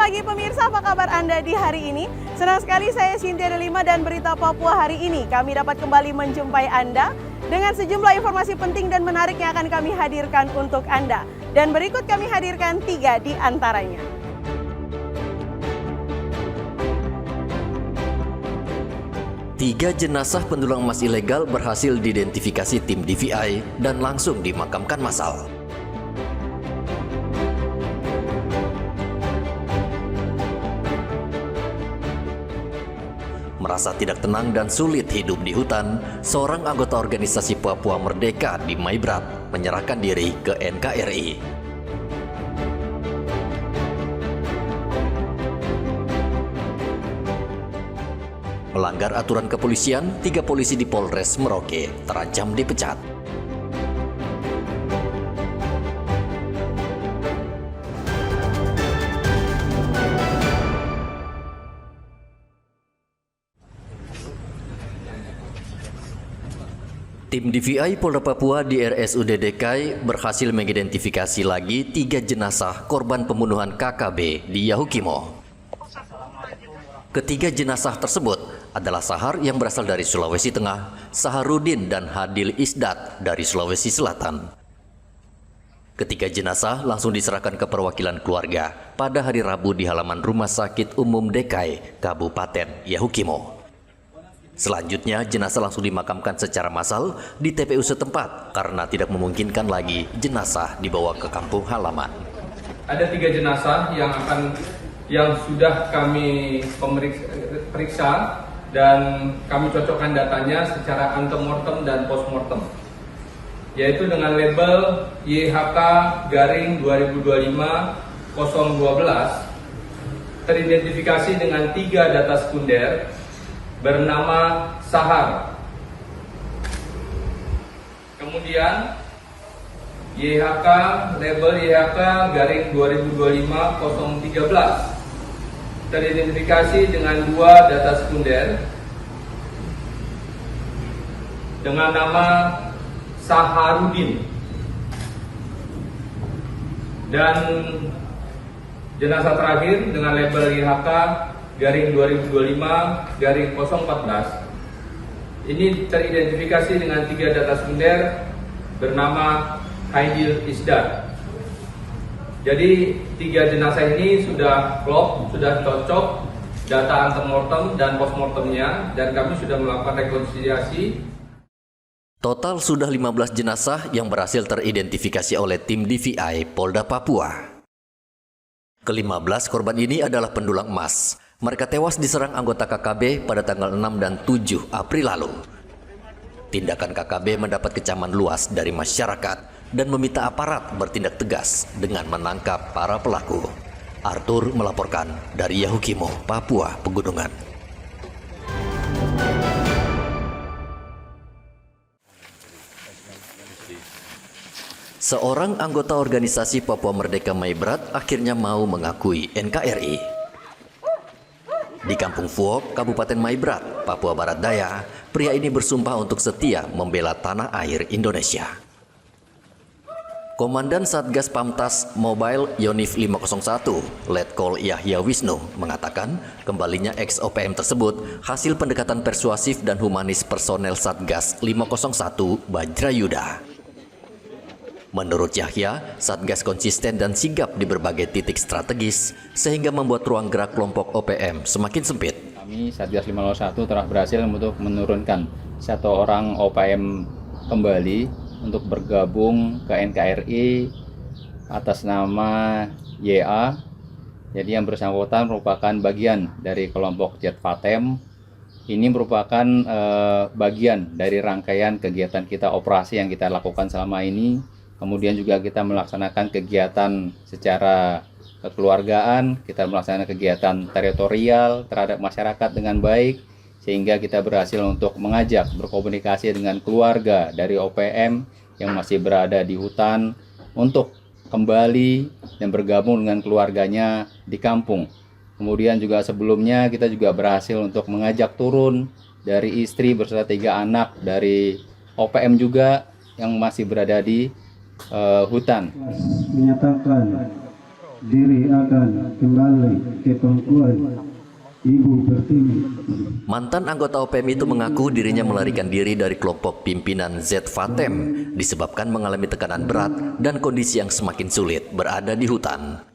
pagi pemirsa, apa kabar Anda di hari ini? Senang sekali saya Cynthia Delima dan Berita Papua hari ini. Kami dapat kembali menjumpai Anda dengan sejumlah informasi penting dan menarik yang akan kami hadirkan untuk Anda. Dan berikut kami hadirkan 3 di antaranya. Tiga jenazah pendulang emas ilegal berhasil diidentifikasi tim DVI dan langsung dimakamkan massal. Merasa tidak tenang dan sulit hidup di hutan, seorang anggota organisasi Papua Merdeka di Maibrat menyerahkan diri ke NKRI. Melanggar aturan kepolisian, 3 polisi di Polres Merauke terancam dipecat. Tim DVI Polda Papua di RSUD DKI berhasil mengidentifikasi lagi 3 jenazah korban pembunuhan KKB di Yahukimo. Ketiga jenazah tersebut adalah Sahar yang berasal dari Sulawesi Tengah, Saharudin dan Hadil Isdat dari Sulawesi Selatan. Ketiga jenazah langsung diserahkan ke perwakilan keluarga pada hari Rabu di halaman Rumah Sakit Umum DKI, Kabupaten Yahukimo. Selanjutnya, jenazah langsung dimakamkan secara massal di TPU setempat karena tidak memungkinkan lagi jenazah dibawa ke kampung halaman. Ada 3 jenazah yang sudah kami periksa dan kami cocokkan datanya secara antemortem dan postmortem, yaitu dengan label YHK garing 2025-012, teridentifikasi dengan 3 data sekunder bernama Sahar. Kemudian YHK label YHK garing 2025-013 teridentifikasi dengan 2 data sekunder dengan nama Saharudin, dan jenazah terakhir dengan label YHK garing 2025-014 ini teridentifikasi dengan 3 data sekunder bernama Hadil Isdat. Jadi 3 jenazah ini sudah klop, sudah cocok data antemortem dan postmortemnya, dan kami sudah melakukan rekonsiliasi. Total sudah 15 jenazah yang berhasil teridentifikasi oleh tim DVI Polda Papua. Ke-15 korban ini adalah pendulang emas. Mereka tewas diserang anggota KKB pada tanggal 6 dan 7 April lalu. Tindakan KKB mendapat kecaman luas dari masyarakat dan meminta aparat bertindak tegas dengan menangkap para pelaku. Arthur melaporkan dari Yahukimo, Papua Pegunungan. Seorang anggota organisasi Papua Merdeka Maibrat akhirnya mau mengakui NKRI. Di Kampung Fuok, Kabupaten Maibrat, Papua Barat Daya, pria ini bersumpah untuk setia membela tanah air Indonesia. Komandan Satgas Pamtas Mobile Yonif 501, Letkol Yahya Wisnu, mengatakan kembalinya ex-OPM tersebut hasil pendekatan persuasif dan humanis personel Satgas 501 Bajrayuda. Menurut Yahya, Satgas konsisten dan sigap di berbagai titik strategis sehingga membuat ruang gerak kelompok OPM semakin sempit. Kami Satgas 501 telah berhasil untuk menurunkan 1 orang OPM kembali untuk bergabung ke NKRI atas nama YA. Jadi yang bersangkutan merupakan bagian dari kelompok Jet Fatem. Ini merupakan bagian dari rangkaian kegiatan kita, operasi yang kita lakukan selama ini. Kemudian juga kita melaksanakan kegiatan secara kekeluargaan, kita melaksanakan kegiatan teritorial terhadap masyarakat dengan baik, sehingga kita berhasil untuk mengajak berkomunikasi dengan keluarga dari OPM yang masih berada di hutan untuk kembali dan bergabung dengan keluarganya di kampung. Kemudian juga sebelumnya kita juga berhasil untuk mengajak turun dari istri beserta 3 anak dari OPM juga yang masih berada di hutan. Menyatakan diri akan kembali ke pangkuan Ibu Pertiwi. Mantan anggota OPM itu mengaku dirinya melarikan diri dari kelompok pimpinan Z Fatem disebabkan mengalami tekanan berat dan kondisi yang semakin sulit berada di hutan.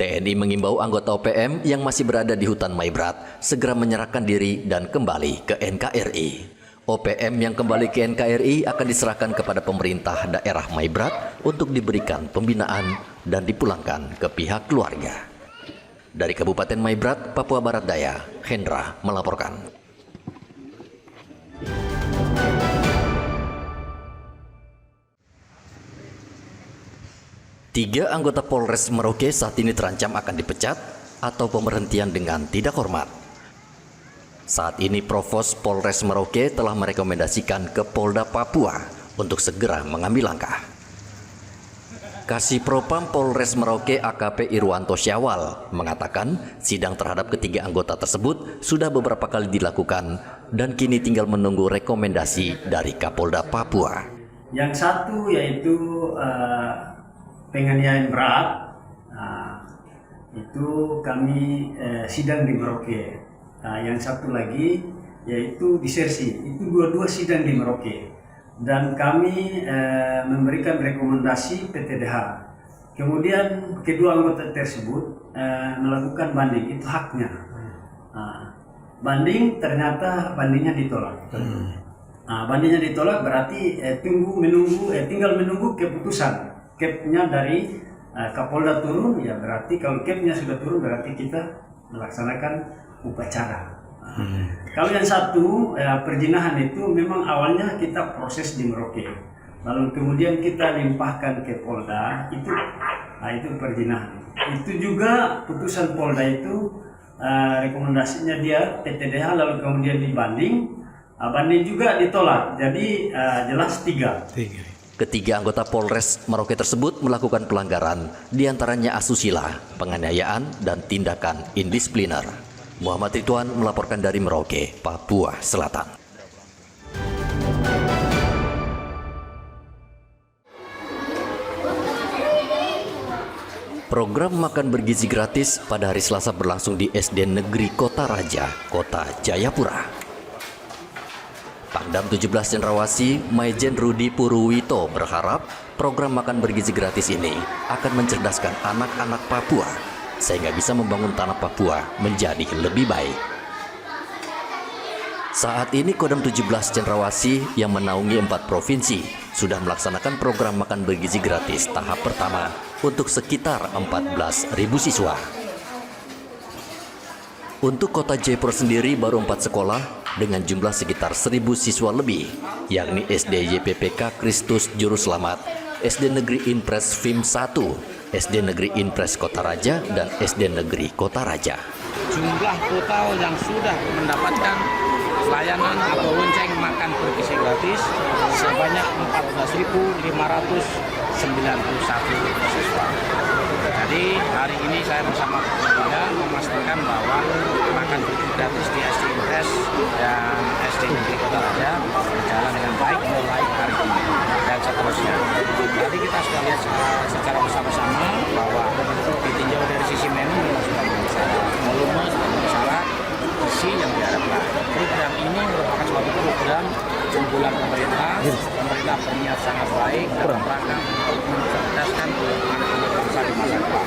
TNI mengimbau anggota OPM yang masih berada di hutan Maibrat segera menyerahkan diri dan kembali ke NKRI. OPM yang kembali ke NKRI akan diserahkan kepada pemerintah daerah Maibrat untuk diberikan pembinaan dan dipulangkan ke pihak keluarga. Dari Kabupaten Maibrat, Papua Barat Daya, Hendra melaporkan. Tiga anggota Polres Merauke saat ini terancam akan dipecat atau pemberhentian dengan tidak hormat. Saat ini Provos Polres Merauke telah merekomendasikan ke Polda Papua untuk segera mengambil langkah. Kasih Propam Polres Merauke AKP Irwanto Syawal mengatakan sidang terhadap ketiga anggota tersebut sudah beberapa kali dilakukan dan kini tinggal menunggu rekomendasi dari Kapolda Papua. Yang satu yaitu penganiayaan berat, itu kami sidang di Merauke. Yang satu lagi yaitu disersi, itu dua-dua sidang di Merauke. Dan kami memberikan rekomendasi PTDH. Kemudian kedua anggota tersebut melakukan banding, itu haknya. Banding, ternyata bandingnya ditolak. Bandingnya ditolak berarti tinggal menunggu keputusan capnya dari Kapolda turun, ya berarti kalau capnya sudah turun berarti kita melaksanakan upacara. Kalau yang satu perjinahan itu memang awalnya kita proses di Merauke, lalu kemudian kita limpahkan ke Polda, itu perjinahan. Itu juga putusan Polda itu rekomendasinya dia PTDH, lalu kemudian dibanding, banding juga ditolak. Jadi jelas tiga. Ketiga anggota Polres Merauke tersebut melakukan pelanggaran, diantaranya asusila, penganiayaan, dan tindakan indisipliner. Muhammad Ridwan melaporkan dari Merauke, Papua Selatan. Program makan bergizi gratis pada hari Selasa berlangsung di SD Negeri Kota Raja, Kota Jayapura. Pangdam 17 Cendrawasih, Maijen Rudi Purwito berharap program makan bergizi gratis ini akan mencerdaskan anak-anak Papua sehingga bisa membangun tanah Papua menjadi lebih baik. Saat ini Kodam 17 Cendrawasih yang menaungi 4 provinsi sudah melaksanakan program makan bergizi gratis tahap pertama untuk sekitar 14.000 siswa. Untuk Kota Jayapura sendiri baru 4 sekolah dengan jumlah sekitar 1.000 siswa lebih, yakni SD YPPK Kristus Juru Selamat, SD Negeri Impres FIM 1, SD Negeri Impres Kota Raja, dan SD Negeri Kota Raja. Jumlah total yang sudah mendapatkan layanan atau lonceng makan bergizi gratis sebanyak 14.591 siswa. Jadi hari ini saya bersama keluarga memastikan bahwa makan bergizi gratis di SD Impres dan SD Negeri Kota Raja berjalan dengan baik mulai hari ini dan seterusnya. Tadi kita sudah lihat secara bersama-sama bahwa ditinjau dari sisi menu memang sudah bermasalah, volume sudah bermasalah, isi yang diharapkan. Program ini merupakan suatu program unggulan pemerintah. Pemerintah berniat sangat baik dalam rangka untuk mencerdaskan anak-anak bangsa di masa depan.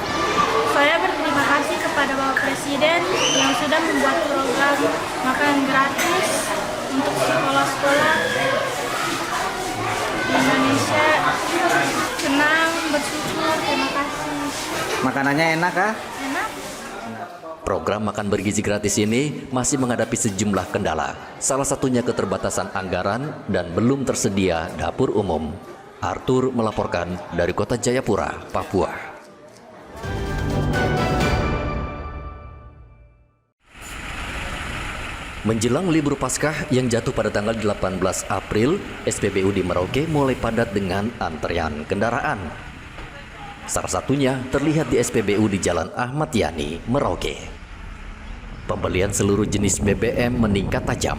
Saya berterima kasih kepada Bapak Presiden yang sudah membuat program makan gratis untuk sekolah-sekolah di Indonesia. Senang, bersyukur, terima kasih. Makanannya enak kah? Enak. Program makan bergizi gratis ini masih menghadapi sejumlah kendala, salah satunya keterbatasan anggaran dan belum tersedia dapur umum. Arthur melaporkan dari Kota Jayapura, Papua. Menjelang libur Paskah yang jatuh pada tanggal 18 April, SPBU di Merauke mulai padat dengan antrean kendaraan. Salah satunya terlihat di SPBU di Jalan Ahmad Yani, Merauke. Pembelian seluruh jenis BBM meningkat tajam.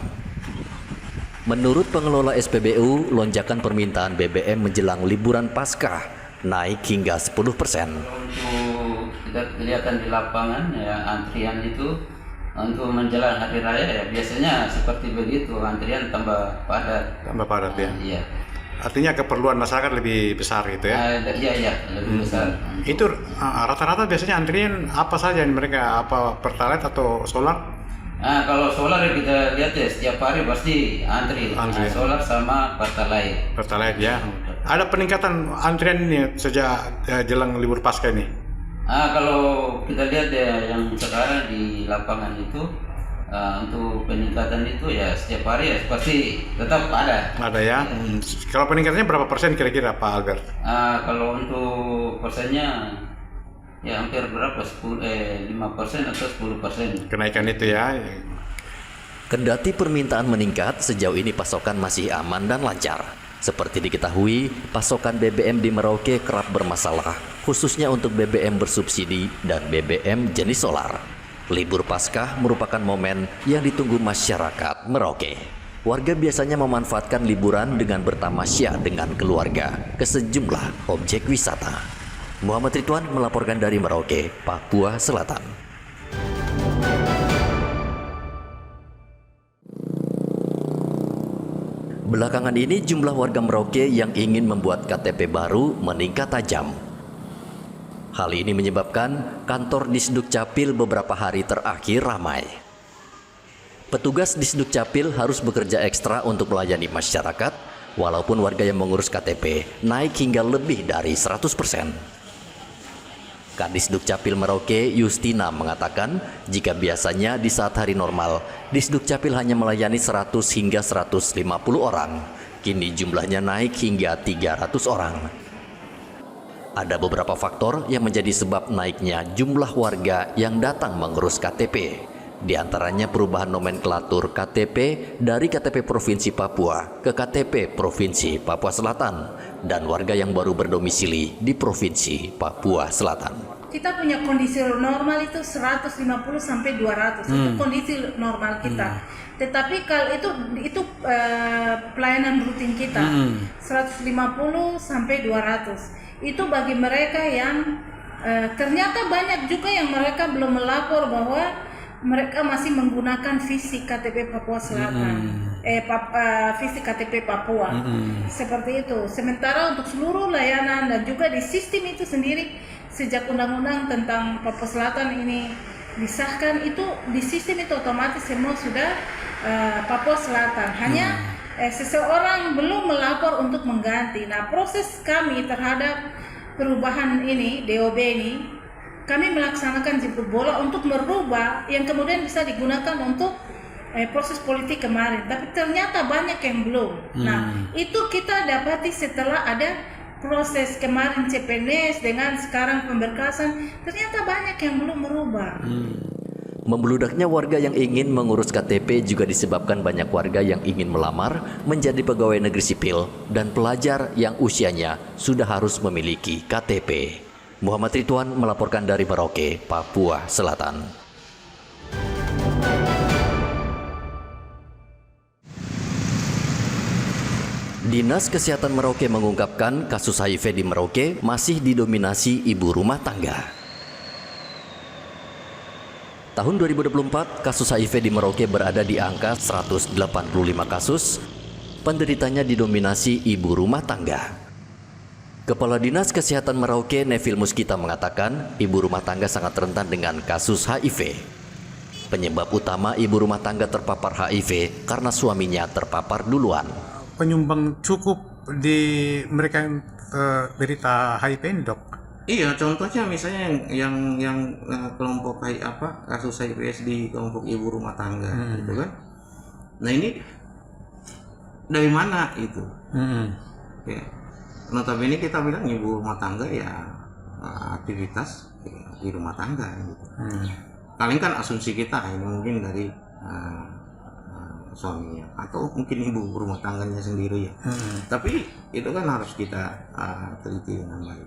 Menurut pengelola SPBU, lonjakan permintaan BBM menjelang liburan Paskah naik hingga 10%. Untuk kita kelihatan di lapangan ya antrian itu untuk menjelang hari raya ya biasanya seperti begitu, antrian tambah padat. Tambah padat ya. Iya. Artinya keperluan masyarakat lebih besar gitu ya. Iya lebih besar. Itu rata-rata biasanya antrian apa saja yang mereka, apa pertalite atau solar? Kalau solar kita lihat ya setiap hari pasti antri. Solar sama pertalite. Pertalite ya. Ada peningkatan antrian ini sejak jelang libur Pasca ini? Kalau kita lihat ya yang sekarang di lapangan itu untuk peningkatan itu ya setiap hari ya pasti tetap ada. Ada ya. Kalau peningkatannya berapa persen kira-kira Pak Albert? Kalau untuk persennya ya hampir berapa? 5% atau 10%. Kenaikan itu ya. Kendati permintaan meningkat, sejauh ini pasokan masih aman dan lancar. Seperti diketahui, pasokan BBM di Merauke kerap bermasalah, khususnya untuk BBM bersubsidi dan BBM jenis solar. Libur Paskah merupakan momen yang ditunggu masyarakat Merauke. Warga biasanya memanfaatkan liburan dengan bertamasya dengan keluarga ke sejumlah objek wisata. Muhammad Ridwan melaporkan dari Merauke, Papua Selatan. Belakangan ini jumlah warga Merauke yang ingin membuat KTP baru meningkat tajam. Hal ini menyebabkan kantor Disduk Capil beberapa hari terakhir ramai. Petugas Disduk Capil harus bekerja ekstra untuk melayani masyarakat, walaupun warga yang mengurus KTP naik hingga lebih dari 100%. Kadisduk Capil Merauke, Justina, mengatakan jika biasanya di saat hari normal, Disduk Capil hanya melayani 100 hingga 150 orang. Kini jumlahnya naik hingga 300 orang. Ada beberapa faktor yang menjadi sebab naiknya jumlah warga yang datang mengurus KTP. Di antaranya perubahan nomenklatur KTP dari KTP Provinsi Papua ke KTP Provinsi Papua Selatan dan warga yang baru berdomisili di Provinsi Papua Selatan. Kita punya kondisi normal itu 150 sampai 200 itu kondisi normal kita. Tetapi kalau itu pelayanan rutin kita 150 sampai 200. Itu bagi mereka yang ternyata banyak juga yang mereka belum melapor bahwa mereka masih menggunakan fisik KTP Papua Selatan, fisik KTP Papua, seperti itu. Sementara untuk seluruh layanan dan juga di sistem itu sendiri, sejak undang-undang tentang Papua Selatan ini disahkan, itu di sistem itu otomatis semua sudah Papua Selatan. Hanya seseorang belum melapor untuk mengganti. Nah, proses kami terhadap perubahan ini, DOB ini, kami melaksanakan jemput bola untuk merubah yang kemudian bisa digunakan untuk proses politik kemarin. Tapi ternyata banyak yang belum. Nah, itu kita dapati setelah ada proses kemarin CPNS dengan sekarang pemberkasan, ternyata banyak yang belum merubah. Membeludaknya warga yang ingin mengurus KTP juga disebabkan banyak warga yang ingin melamar menjadi pegawai negeri sipil dan pelajar yang usianya sudah harus memiliki KTP. Muhammad Ridwan melaporkan dari Merauke, Papua Selatan. Dinas Kesehatan Merauke mengungkapkan kasus HIV di Merauke masih didominasi ibu rumah tangga. Tahun 2024, kasus HIV di Merauke berada di angka 185 kasus. Penderitanya didominasi ibu rumah tangga. Kepala Dinas Kesehatan Merauke, Neville Muskita, mengatakan ibu rumah tangga sangat rentan dengan kasus HIV. Penyebab utama ibu rumah tangga terpapar HIV karena suaminya terpapar duluan. Penyumbang cukup di mereka yang derita HIV ini, Dok? Iya, contohnya misalnya yang kelompok kasus HIV di kelompok ibu rumah tangga, gitu kan? Nah ini dari mana itu? Ya, notabene kita bilang ibu rumah tangga ya aktivitas di rumah tangga, gitu. Paling kan asumsi kita ini mungkin dari suaminya atau mungkin ibu rumah tangganya sendiri ya. Tapi itu kan harus kita teliti dengan baik.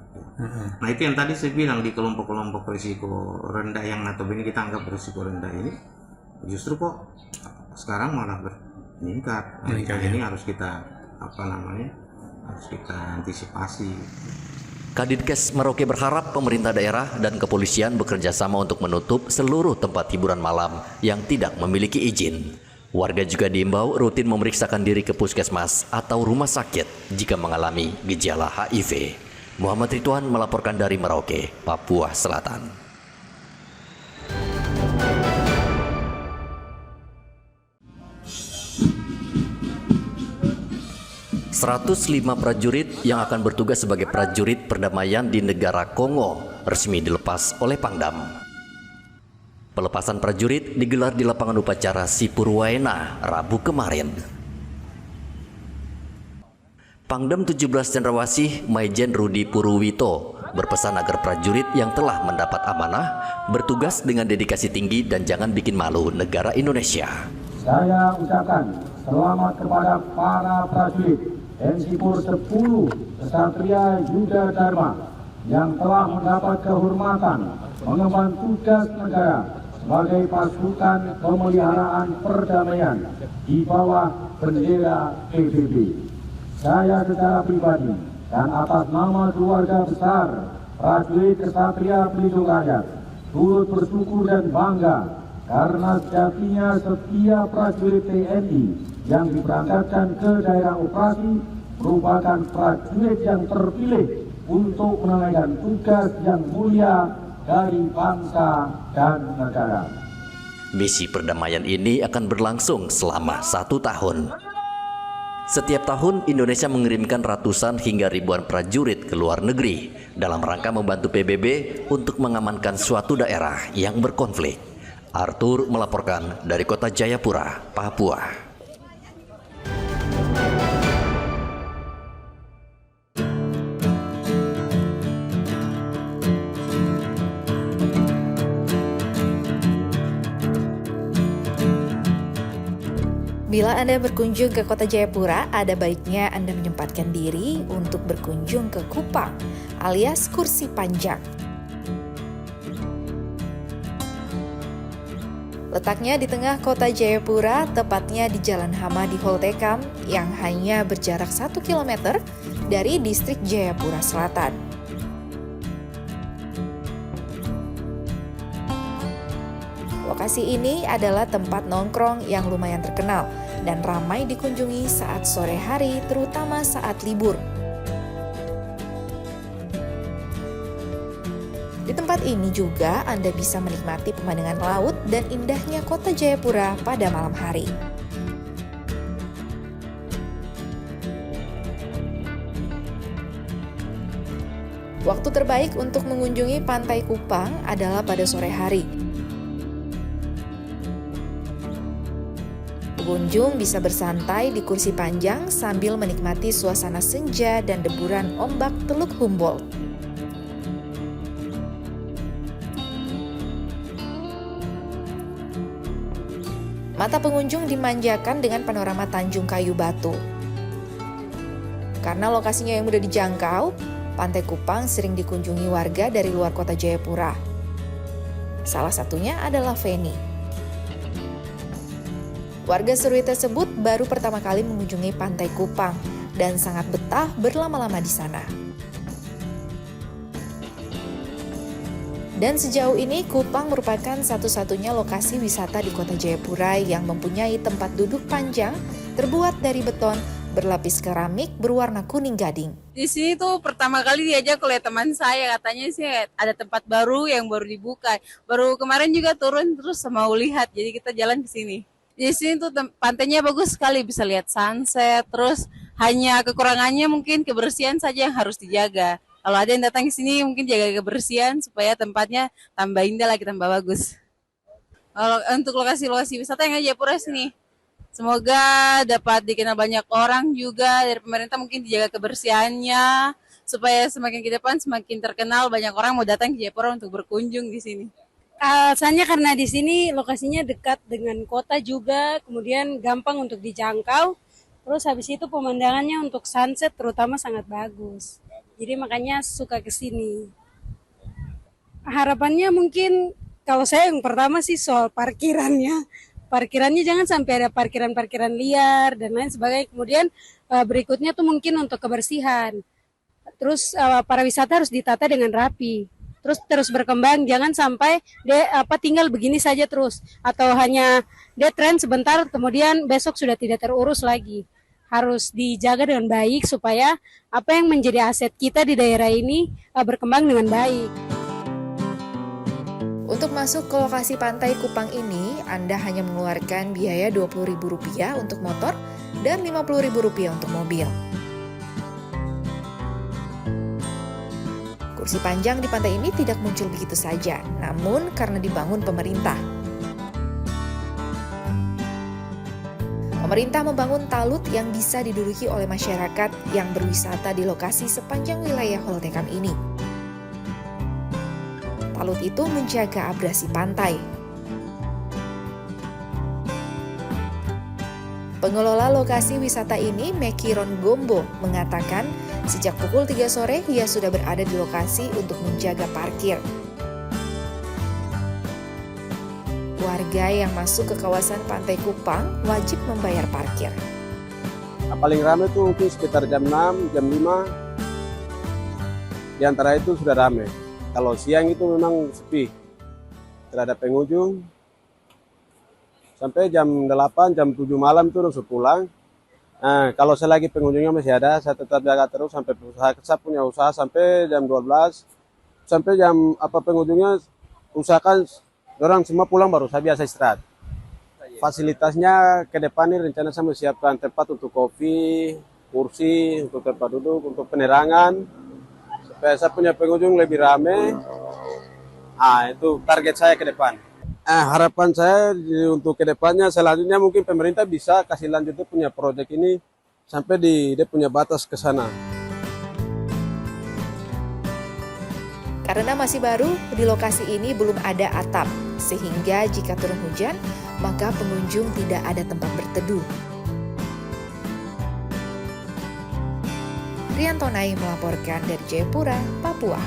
Nah itu yang tadi saya bilang di kelompok-kelompok risiko rendah yang notabene kita anggap risiko rendah ini justru kok sekarang malah meningkat. Nah, ini harus kita harus kita antisipasi. Kadinkes Merauke berharap pemerintah daerah dan kepolisian bekerja sama untuk menutup seluruh tempat hiburan malam yang tidak memiliki izin. Warga juga diimbau rutin memeriksakan diri ke puskesmas atau rumah sakit jika mengalami gejala HIV. Muhammad Ridwan melaporkan dari Merauke, Papua Selatan. 105 prajurit yang akan bertugas sebagai prajurit perdamaian di negara Kongo resmi dilepas oleh Pangdam. Pelepasan prajurit digelar di lapangan upacara Sipurwaena Rabu kemarin. Pangdam 17 Cendrawasih Maijen Rudi Purwito berpesan agar prajurit yang telah mendapat amanah bertugas dengan dedikasi tinggi dan jangan bikin malu negara Indonesia. Saya ucapkan selamat kepada para prajurit Sipur 10 Kesatria Yuda Dharma yang telah mendapat kehormatan mengemban tugas negara sebagai pasukan pemeliharaan perdamaian di bawah bendera PBB. Saya secara pribadi dan atas nama keluarga besar prajurit Kesatria Pelindung Rakyat turut bersyukur dan bangga karena sejatinya setiap prajurit TNI yang diberangkatkan ke daerah operasi merupakan prajurit yang terpilih untuk menunaikan tugas yang mulia dari bangsa dan negara. Misi perdamaian ini akan berlangsung selama 1 tahun. Setiap tahun Indonesia mengirimkan ratusan hingga ribuan prajurit ke luar negeri dalam rangka membantu PBB untuk mengamankan suatu daerah yang berkonflik. Arthur melaporkan dari Kota Jayapura, Papua. Bila Anda berkunjung ke Kota Jayapura, ada baiknya Anda menyempatkan diri untuk berkunjung ke Kupang alias Kursi Panjang. Letaknya di tengah Kota Jayapura, tepatnya di Jalan Hamadi Holtekam yang hanya berjarak 1 km dari distrik Jayapura Selatan. Lokasi ini adalah tempat nongkrong yang lumayan terkenal dan ramai dikunjungi saat sore hari, terutama saat libur. Di tempat ini juga Anda bisa menikmati pemandangan laut dan indahnya Kota Jayapura pada malam hari. Waktu terbaik untuk mengunjungi Pantai Kupang adalah pada sore hari. Pengunjung bisa bersantai di kursi panjang sambil menikmati suasana senja dan deburan ombak Teluk Humboldt. Mata pengunjung dimanjakan dengan panorama Tanjung Kayu Batu. Karena lokasinya yang mudah dijangkau, Pantai Kupang sering dikunjungi warga dari luar Kota Jayapura. Salah satunya adalah Feni. Warga Serui tersebut baru pertama kali mengunjungi Pantai Kupang dan sangat betah berlama-lama di sana. Dan sejauh ini Kupang merupakan satu-satunya lokasi wisata di Kota Jayapura yang mempunyai tempat duduk panjang terbuat dari beton berlapis keramik berwarna kuning gading. Di sini tuh pertama kali diajak oleh teman saya, katanya sih ada tempat baru yang baru dibuka. Baru kemarin juga turun terus mau lihat, jadi kita jalan ke sini. Di sini tuh pantainya bagus sekali, bisa lihat sunset, terus hanya kekurangannya mungkin kebersihan saja yang harus dijaga. Kalau ada yang datang ke sini mungkin jaga kebersihan supaya tempatnya tambah indah lagi, tambah bagus. Kalau untuk lokasi-lokasi wisata yang ada di Jayapura sini, semoga dapat dikenal banyak orang juga dari pemerintah, mungkin dijaga kebersihannya supaya semakin ke depan semakin terkenal, banyak orang mau datang ke Jayapura untuk berkunjung di sini. Alasannya karena di sini lokasinya dekat dengan kota juga, kemudian gampang untuk dijangkau. Terus habis itu pemandangannya untuk sunset terutama sangat bagus. Jadi makanya suka ke sini. Harapannya mungkin kalau saya yang pertama sih soal parkirannya. Parkirannya jangan sampai ada parkiran-parkiran liar dan lain sebagainya. Kemudian berikutnya tuh mungkin untuk kebersihan. Terus pariwisata harus ditata dengan rapi. Terus berkembang, jangan sampai dia tinggal begini saja terus, atau hanya dia tren sebentar kemudian besok sudah tidak terurus lagi. Harus dijaga dengan baik supaya apa yang menjadi aset kita di daerah ini berkembang dengan baik. Untuk masuk ke lokasi pantai Kupang ini, Anda hanya mengeluarkan biaya Rp20.000 untuk motor dan Rp50.000 untuk mobil. Kursi panjang di pantai ini tidak muncul begitu saja, namun karena dibangun pemerintah. Pemerintah membangun talut yang bisa diduduki oleh masyarakat yang berwisata di lokasi sepanjang wilayah Holtekam ini. Talut itu menjaga abrasi pantai. Pengelola lokasi wisata ini, Mekiron Gombo, mengatakan sejak pukul 3 sore ia sudah berada di lokasi untuk menjaga parkir. Warga yang masuk ke kawasan Pantai Kupang wajib membayar parkir. Paling ramai itu mungkin sekitar jam 6, jam 5. Di antara itu sudah ramai. Kalau siang itu memang sepi. Tidak ada pengunjung. Sampai jam 8, jam 7 malam itu harus pulang. Nah, kalau selagi pengunjungnya masih ada, saya tetap jaga terus sampai saya punya usaha sampai jam 12. Sampai jam pengunjungnya usahakan orang semua pulang baru saya biasa istirahat. Fasilitasnya ke depan ini rencana saya menyiapkan tempat untuk kopi, kursi, untuk tempat duduk, untuk penerangan. Supaya saya punya pengunjung lebih ramai. Itu target saya ke depan. Harapan saya untuk kedepannya selanjutnya mungkin pemerintah bisa kasih lanjut punya proyek ini sampai dia punya batas ke sana. Karena masih baru, di lokasi ini belum ada atap, sehingga jika turun hujan, maka pengunjung tidak ada tempat berteduh. Riantonai melaporkan dari Jayapura, Papua.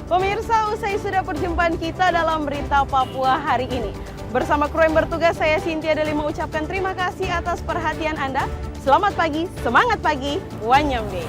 Pemirsa, usai sudah perjumpaan kita dalam Berita Papua hari ini. Bersama kru yang bertugas, saya Cynthia Deli mengucapkan terima kasih atas perhatian Anda. Selamat pagi, semangat pagi, Wanyambe.